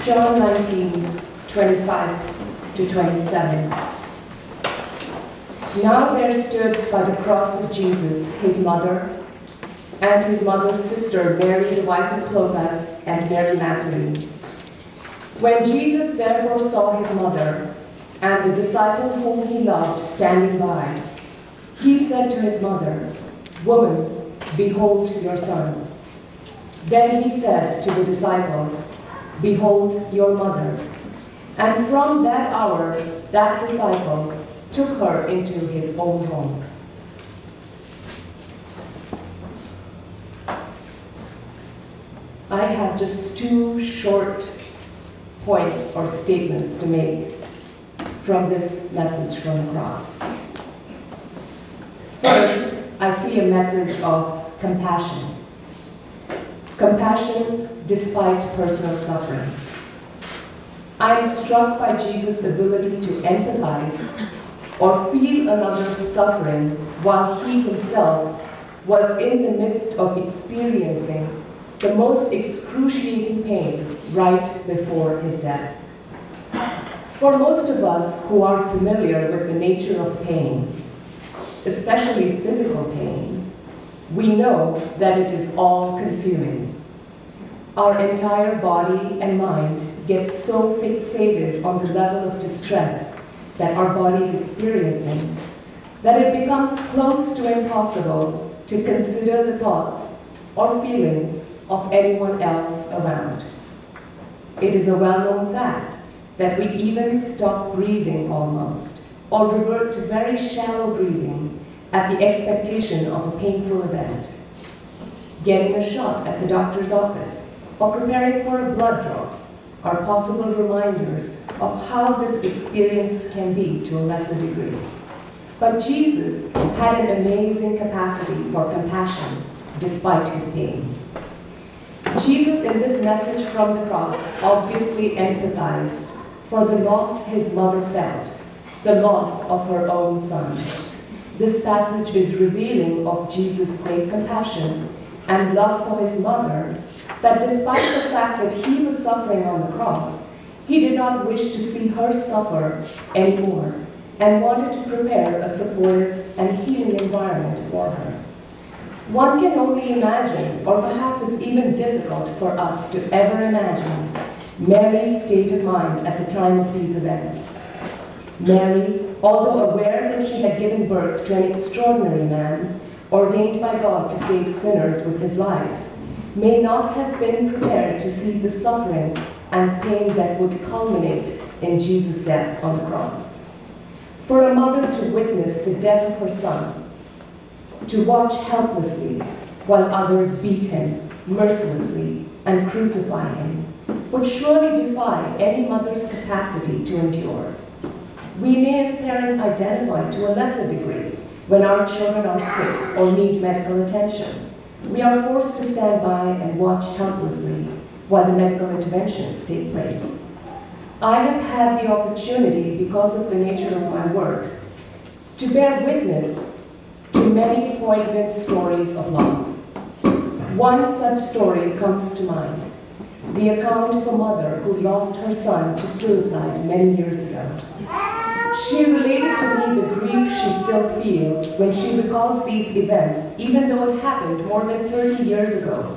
John 19:25 to 27. Now there stood by the cross of Jesus his mother and his mother's sister Mary, the wife of Clopas, and Mary Magdalene. When Jesus therefore saw his mother and the disciple whom he loved standing by, he said to his mother, "Woman, behold your son." Then he said to the disciple, "Behold your mother." And from that hour, that disciple took her into his own home. I have just two short points or statements to make from this message from the cross. First, I see a message of compassion. Compassion despite personal suffering. I am struck by Jesus' ability to empathize or feel another's suffering while he himself was in the midst of experiencing the most excruciating pain right before his death. For most of us who are familiar with the nature of pain, especially physical pain, we know that it is all-consuming. Our entire body and mind get so fixated on the level of distress that our body is experiencing that it becomes close to impossible to consider the thoughts or feelings of anyone else around. It is a well-known fact that we even stop breathing almost, or revert to very shallow breathing at the expectation of a painful event. Getting a shot at the doctor's office or preparing for a blood draw are possible reminders of how this experience can be to a lesser degree. But Jesus had an amazing capacity for compassion despite his pain. Jesus, in this message from the cross, obviously empathized for the loss his mother felt, the loss of her own son. This passage is revealing of Jesus' great compassion and love for his mother, that despite the fact that he was suffering on the cross, he did not wish to see her suffer anymore and wanted to prepare a supportive and healing environment for her. One can only imagine, or perhaps it's even difficult for us to ever imagine, Mary's state of mind at the time of these events. Mary, although aware that she had given birth to an extraordinary man, ordained by God to save sinners with his life, may not have been prepared to see the suffering and pain that would culminate in Jesus' death on the cross. For a mother to witness the death of her son, to watch helplessly while others beat him mercilessly and crucify him, would surely defy any mother's capacity to endure. We may as parents identify to a lesser degree when our children are sick or need medical attention. We are forced to stand by and watch helplessly while the medical interventions take place. I have had the opportunity, because of the nature of my work, to bear witness to many poignant stories of loss. One such story comes to mind, the account of a mother who lost her son to suicide many years ago. She related to me the grief she still feels when she recalls these events, even though it happened more than 30 years ago.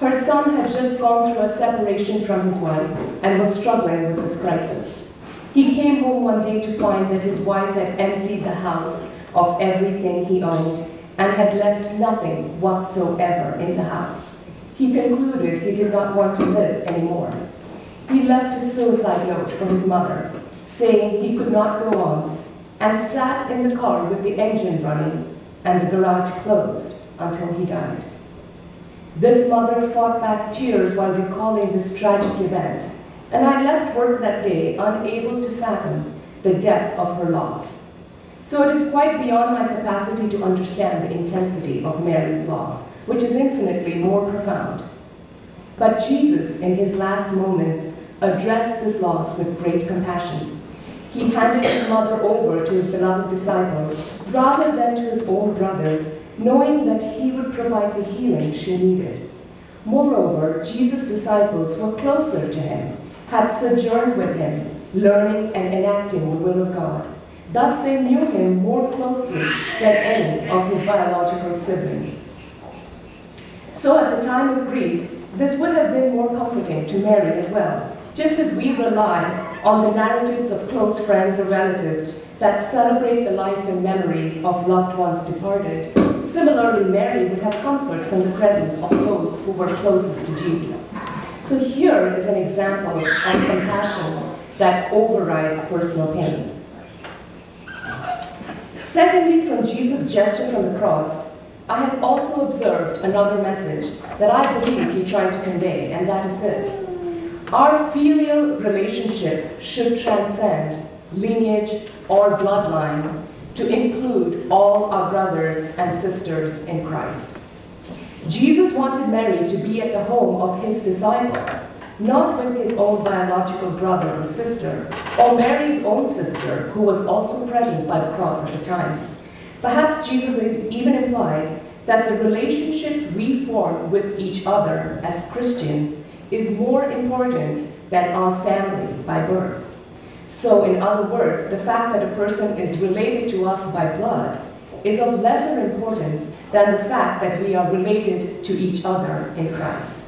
Her son had just gone through a separation from his wife and was struggling with this crisis. He came home one day to find that his wife had emptied the house of everything he owned and had left nothing whatsoever in the house. He concluded he did not want to live anymore. He left a suicide note for his mother, saying he could not go on, and sat in the car with the engine running and the garage closed until he died. This mother fought back tears while recalling this tragic event, and I left work that day unable to fathom the depth of her loss. So it is quite beyond my capacity to understand the intensity of Mary's loss, which is infinitely more profound. But Jesus, in his last moments, addressed this loss with great compassion. He handed his mother over to his beloved disciple rather than to his own brothers, knowing that he would provide the healing she needed. Moreover, Jesus' disciples were closer to him, had sojourned with him, learning and enacting the will of God. Thus they knew him more closely than any of his biological siblings. So at the time of grief, this would have been more comforting to Mary as well, just as we rely on the narratives of close friends or relatives that celebrate the life and memories of loved ones departed. Similarly, Mary would have comfort from the presence of those who were closest to Jesus. So here is an example of compassion that overrides personal pain. Secondly, from Jesus' gesture from the cross, I have also observed another message that I believe he tried to convey, and that is this. Our filial relationships should transcend lineage or bloodline to include all our brothers and sisters in Christ. Jesus wanted Mary to be at the home of his disciple, not with his own biological brother or sister, or Mary's own sister, who was also present by the cross at the time. Perhaps Jesus even implies that the relationships we form with each other as Christians is more important than our family by birth. So, in other words, the fact that a person is related to us by blood is of lesser importance than the fact that we are related to each other in Christ.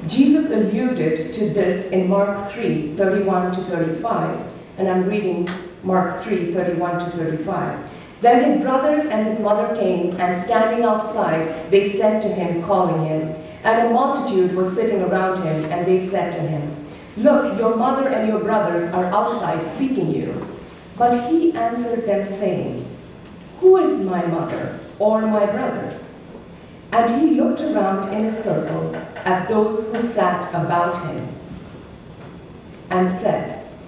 Jesus alluded to this in Mark 3:31 to 35, and I'm reading Mark 3:31 to 35. Then his brothers and his mother came, and standing outside, they sent to him, calling him. And a multitude was sitting around him, and they said to him, "Look, your mother and your brothers are outside seeking you." But he answered them, saying, "Who is my mother or my brothers?" And he looked around in a circle at those who sat about him and said,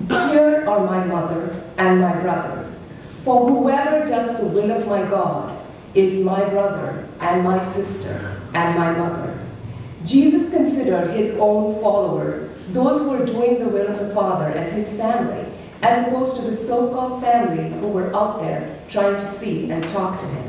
"Here are my mother and my brothers. For whoever does the will of my God is my brother and my sister and my mother." Jesus considered his own followers, those who were doing the will of the Father, as his family, as opposed to the so-called family who were out there trying to see and talk to him.